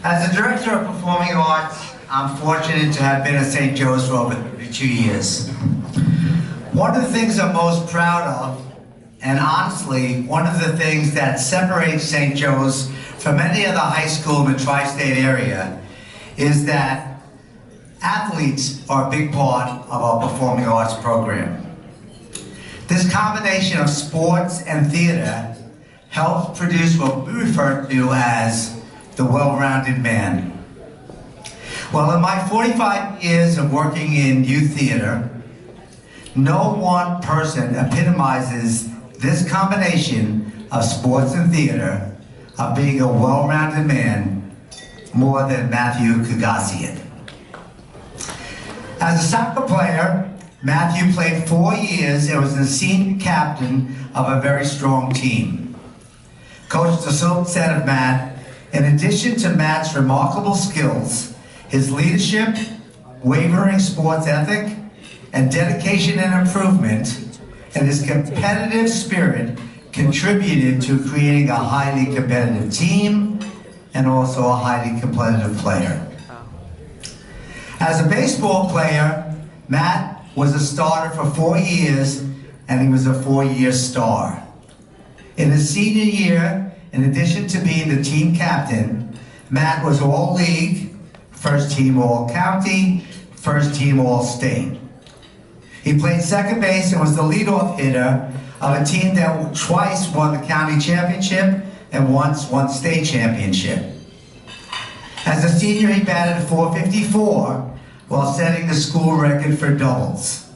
As the Director of Performing Arts, I'm fortunate to have been at St. Joe's for over 32 years. One of the things I'm most proud of, and honestly, one of the things that separates St. Joe's from any other high school in the tri-state area, is that athletes are a big part of our performing arts program. This combination of sports and theater helps produce what we refer to as the well-rounded man. Well, in my 45 years of working in youth theater, no one person epitomizes this combination of sports and theater of being a well-rounded man more than Matthew Kougasian. As a soccer player, Matthew played 4 years and was the senior captain of a very strong team. Coach DeSilva said of Matt, in addition to Matt's remarkable skills, his leadership, wavering sports ethic, and dedication and improvement, and his competitive spirit contributed to creating a highly competitive team and also a highly competitive player. As a baseball player, Matt was a starter for 4 years, and he was a 4-year star. In his senior year, in addition to being the team captain, Matt was All-League, First Team All-County, First Team All-State. He played second base and was the leadoff hitter of a team that twice won the county championship and once won state championship. As a senior, he batted .454 while setting the school record for doubles.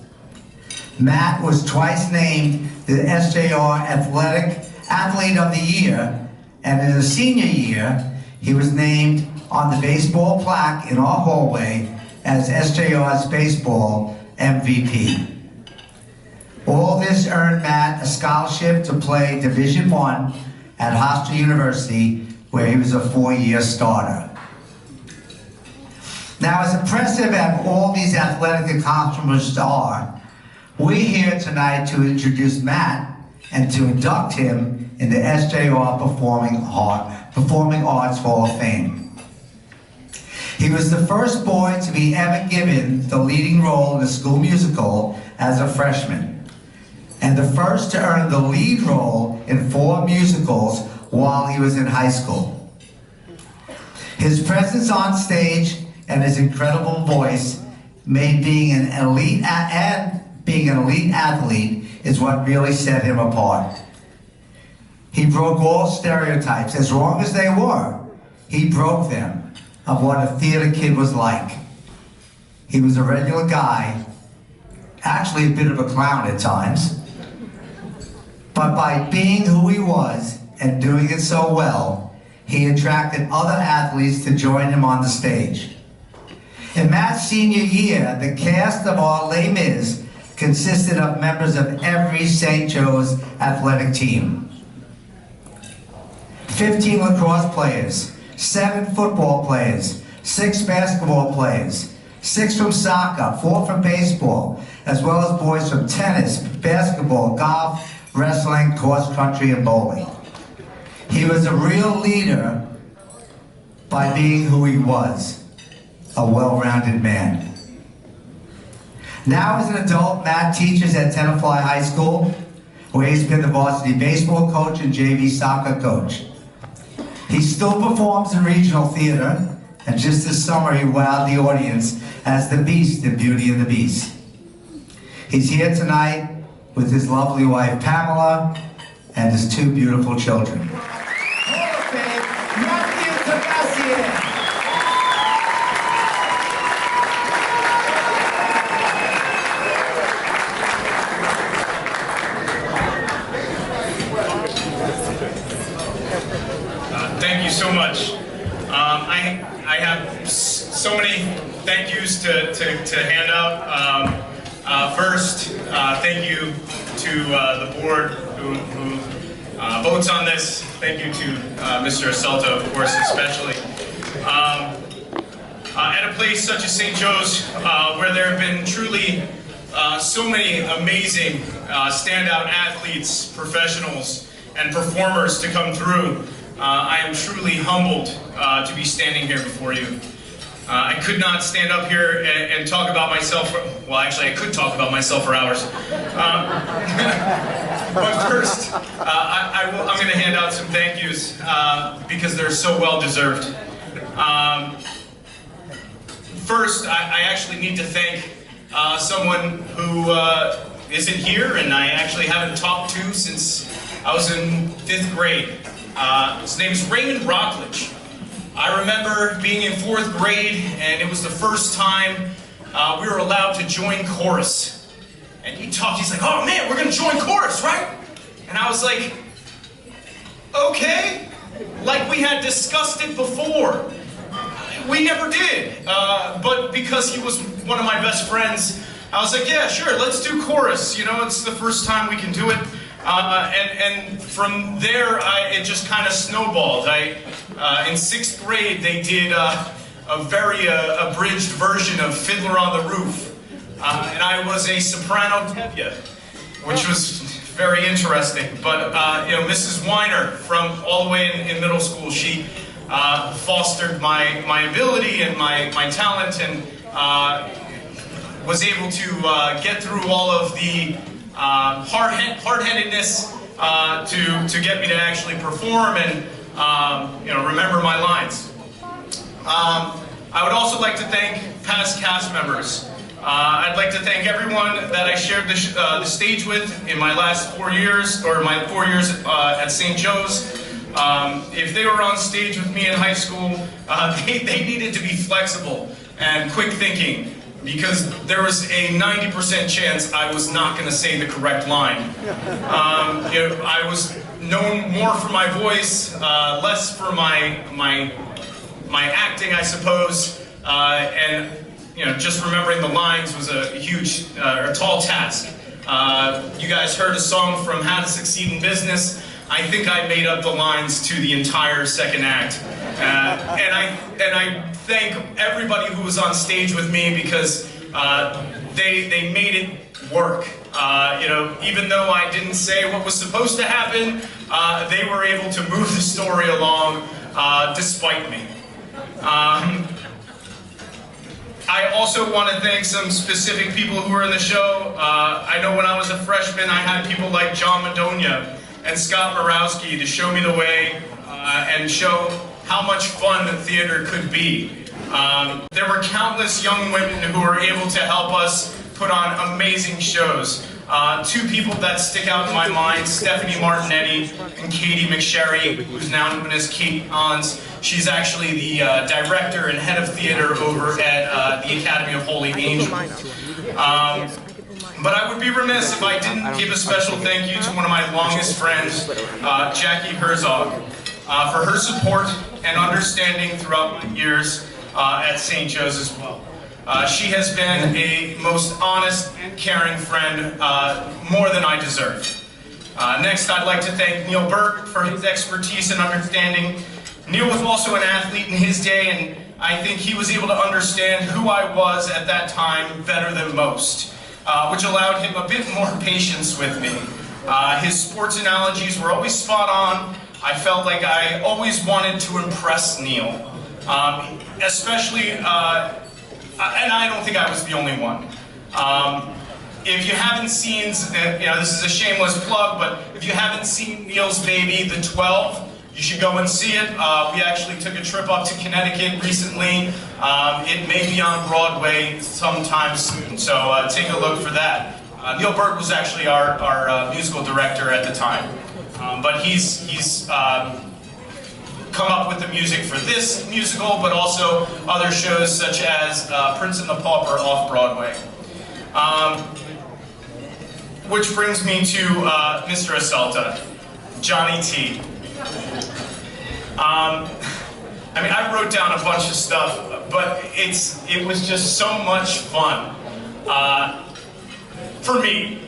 Matt was twice named the SJR Athletic Athlete of the Year, and in his senior year, he was named on the baseball plaque in our hallway as SJR's baseball MVP. All this earned Matt a scholarship to play Division I at Hofstra University, where he was a 4-year starter. Now, as impressive as all these athletic accomplishments are, we're here tonight to introduce Matt and to induct him in the SJR Performing Arts Hall of Fame. He was the first boy to be ever given the leading role in a school musical as a freshman, and the first to earn the lead role in 4 musicals while he was in high school. His presence on stage and his incredible voice made being an elite athlete is what really set him apart. He broke all stereotypes, as wrong as they were. He broke them of what a theater kid was like. He was a regular guy, actually a bit of a clown at times, but by being who he was and doing it so well, he attracted other athletes to join him on the stage. In Matt's senior year, the cast of our Les Mis consisted of members of every St. Joe's athletic team. 15 lacrosse players, 7 football players, 6 basketball players, 6 from soccer, 4 from baseball, as well as boys from tennis, basketball, golf, wrestling, cross country, and bowling. He was a real leader by being who he was, a well-rounded man. Now as an adult, Matt teaches at Tenafly High School, where he's been the varsity baseball coach and JV soccer coach. He still performs in regional theater, and just this summer he wowed the audience as the Beast in Beauty and the Beast. He's here tonight with his lovely wife Pamela and his 2 beautiful children. Hall of Fame, Matthew Kougasian. Thank you so much. I have so many thank yous to hand out. First, thank you to the board who votes on this. Thank you to Mr. Aselto, of course, especially. At a place such as St. Joe's, where there have been truly so many amazing standout athletes, professionals, and performers to come through, I am truly humbled to be standing here before you. I could not stand up here and talk about myself. Well, actually, I could talk about myself for hours. But first, I'm going to hand out some thank yous because they're so well deserved. First, I actually need to thank someone who isn't here and I actually haven't talked to since I was in 5th grade. His name is Raymond Rockledge. I remember being in 4th grade, and it was the first time we were allowed to join chorus. And he's like, oh man, we're gonna join chorus, right? And I was like, okay, like we had discussed it before. We never did, but because he was one of my best friends, I was like, yeah, sure, let's do chorus. You know, it's the first time we can do it. And from there, it just kind of snowballed. In 6th grade, they did a very abridged version of Fiddler on the Roof. And I was a soprano tevye, which was very interesting. But, you know, Mrs. Weiner, from all the way in middle school, she fostered my ability and my talent and was able to get through all of the hard-headedness to get me to actually perform and you know, remember my lines. I would also like to thank past cast members. I'd like to thank everyone that I shared the stage with in my last 4 years, or my 4 years at St. Joe's. If they were on stage with me in high school, they needed to be flexible and quick thinking, because there was a 90% chance I was not going to say the correct line. You know, I was known more for my voice, less for my acting, I suppose, and you know, just remembering the lines was a huge, or tall task. You guys heard a song from How to Succeed in Business. I think I made up the lines to the entire second act, and I thank everybody who was on stage with me because they made it work. You know, even though I didn't say what was supposed to happen, they were able to move the story along despite me. I also want to thank some specific people who were in the show. I know when I was a freshman, I had people like John Madonia and Scott Borowski to show me the way and show how much fun the theater could be. There were countless young women who were able to help us put on amazing shows. 2 people that stick out in my mind, Stephanie Martinetti and Katie McSherry, who's now known as Kate Ons. She's actually the director and head of theater over at the Academy of Holy Angels. But I would be remiss if I didn't give a special thank you to one of my longest friends, Jackie Herzog, for her support and understanding throughout my years at St. Joe's as well. She has been a most honest and caring friend, more than I deserve. Next, I'd like to thank Neil Burt for his expertise and understanding. Neil was also an athlete in his day, and I think he was able to understand who I was at that time better than most, which allowed him a bit more patience with me. His sports analogies were always spot on. I felt like I always wanted to impress Neil, especially, and I don't think I was the only one. If you haven't seen, you know, this is a shameless plug, but if you haven't seen Neil's baby, The 12, you should go and see it. We actually took a trip up to Connecticut recently. It may be on Broadway sometime soon, so take a look for that. Neil Burt was actually our musical director at the time, but he's come up with the music for this musical, but also other shows such as Prince and the Pauper off Broadway. Which brings me to Mr. Asalta, Johnny T. I mean, I wrote down a bunch of stuff, but it was just so much fun. For me,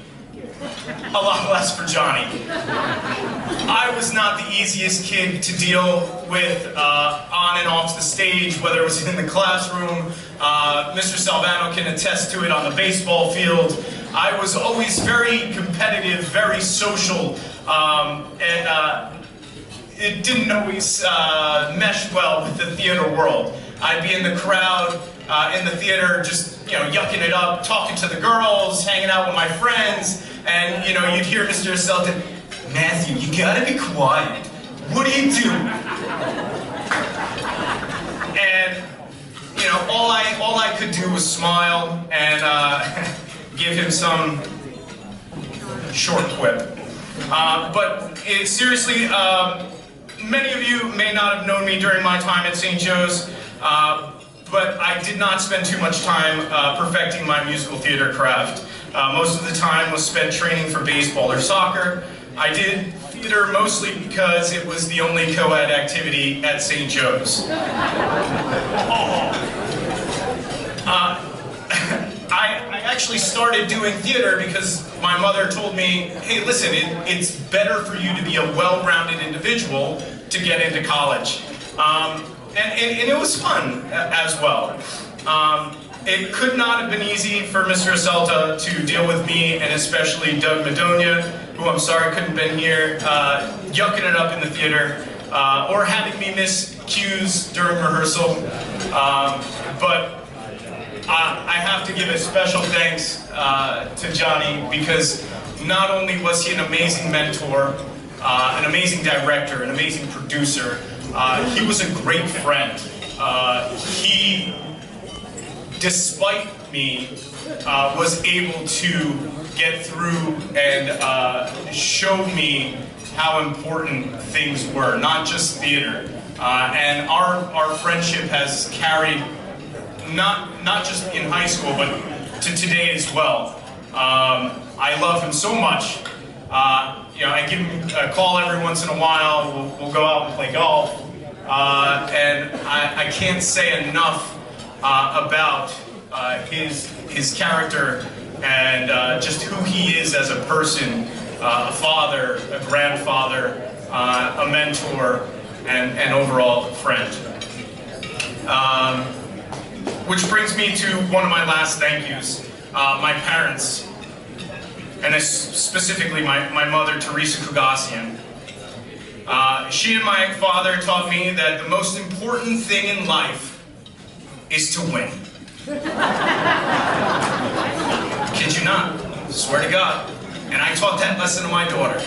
a lot less for Johnny. I was not the easiest kid to deal with on and off the stage, whether it was in the classroom. Mr. Salvano can attest to it on the baseball field. I was always very competitive, very social, and it didn't always mesh well with the theater world. I'd be in the crowd in the theater, just yucking it up, talking to the girls, hanging out with my friends, and you'd hear Mr. Selton, "Matthew, you gotta be quiet. What are you doing?" And all I could do was smile and give him some short quip. But seriously, many of you may not have known me during my time at St. Joe's, but I did not spend too much time perfecting my musical theater craft. Most of the time was spent training for baseball or soccer. I did theater mostly because it was the only co-ed activity at St. Joe's. I actually started doing theater because my mother told me, hey, listen, it's better for you to be a well-rounded individual to get into college. And it was fun as well. It could not have been easy for Mr. Aselta to deal with me, and especially Doug Madonia, who I'm sorry couldn't have been here, yucking it up in the theater, or having me miss cues during rehearsal. But I have to give a special thanks to Johnny, because not only was he an amazing mentor, an amazing director, an amazing producer, he was a great friend. He, despite me, was able to get through and showed me how important things were, not just theater. And our friendship has carried not just in high school, but to today as well. I love him so much. I give him a call every once in a while. We'll go out and play golf. And I can't say enough about his character and just who he is as a person, a father, a grandfather, a mentor, and overall friend. Which brings me to one of my last thank yous, my parents, and specifically my mother, Teresa Kougasian. She and my father taught me that the most important thing in life is to win. Kid you not, swear to God. And I taught that lesson to my daughter.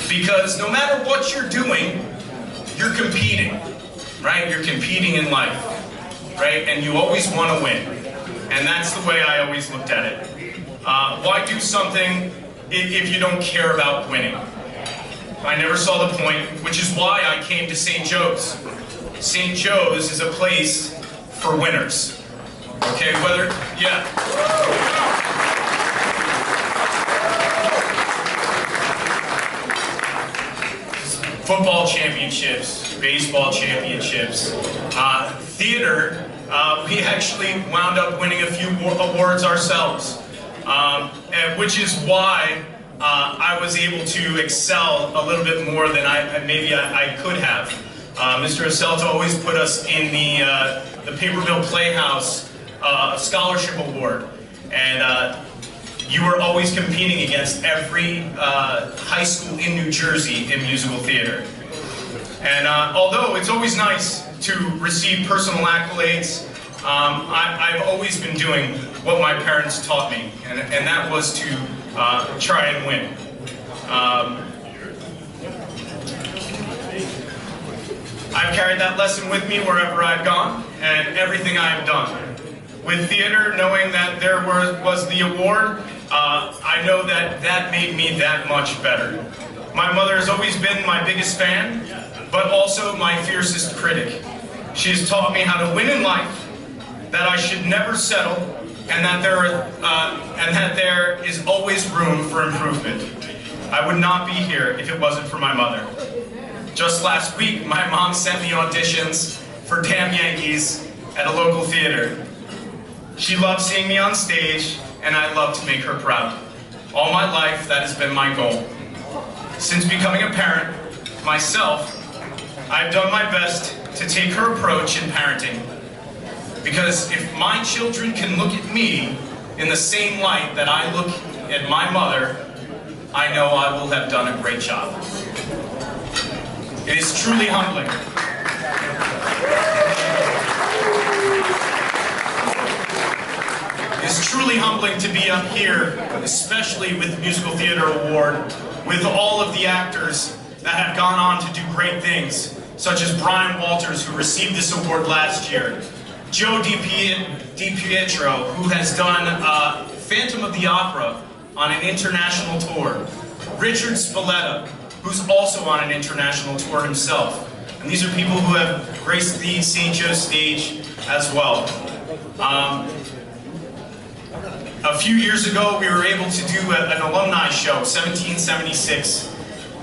Because no matter what you're doing, you're competing, right? You're competing in life, right? And you always want to win. And that's the way I always looked at it. Why do something if you don't care about winning? I never saw the point, which is why I came to St. Joe's. St. Joe's is a place for winners. Okay, yeah. Football championships, baseball championships, theater, we actually wound up winning a few awards ourselves, which is why I was able to excel a little bit more than maybe I could have. Mr. Aselta always put us in the Paperville Playhouse Scholarship Award, and you were always competing against every high school in New Jersey in musical theater. And although it's always nice to receive personal accolades, I've always been doing what my parents taught me, and that was to try and win. I've carried that lesson with me wherever I've gone and everything I've done. With theater, knowing that there was the award, I know that made me that much better. My mother has always been my biggest fan, but also my fiercest critic. She has taught me how to win in life, that I should never settle, and that there is always room for improvement. I would not be here if it wasn't for my mother. Just last week, my mom sent me auditions for Damn Yankees at a local theater. She loved seeing me on stage, and I love to make her proud. All my life, that has been my goal. Since becoming a parent myself, I've done my best to take her approach in parenting. Because if my children can look at me in the same light that I look at my mother, I know I will have done a great job. It is truly humbling. It is truly humbling to be up here, especially with the Musical Theater Award, with all of the actors that have gone on to do great things, such as Brian Walters, who received this award last year, Joe DiPietro, who has done Phantom of the Opera on an international tour, Richard Spalletta, who's also on an international tour himself. And these are people who have graced the St. Joe stage as well. A few years ago, we were able to do an alumni show, 1776,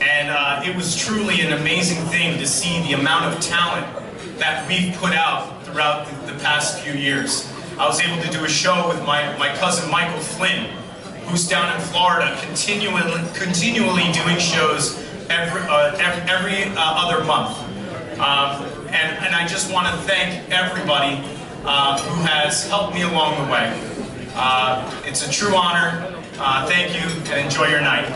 and it was truly an amazing thing to see the amount of talent that we've put out throughout the past few years. I was able to do a show with my cousin Michael Flynn, who's down in Florida, continually doing shows every other month. And I just want to thank everybody who has helped me along the way. It's a true honor. Thank you, and enjoy your night.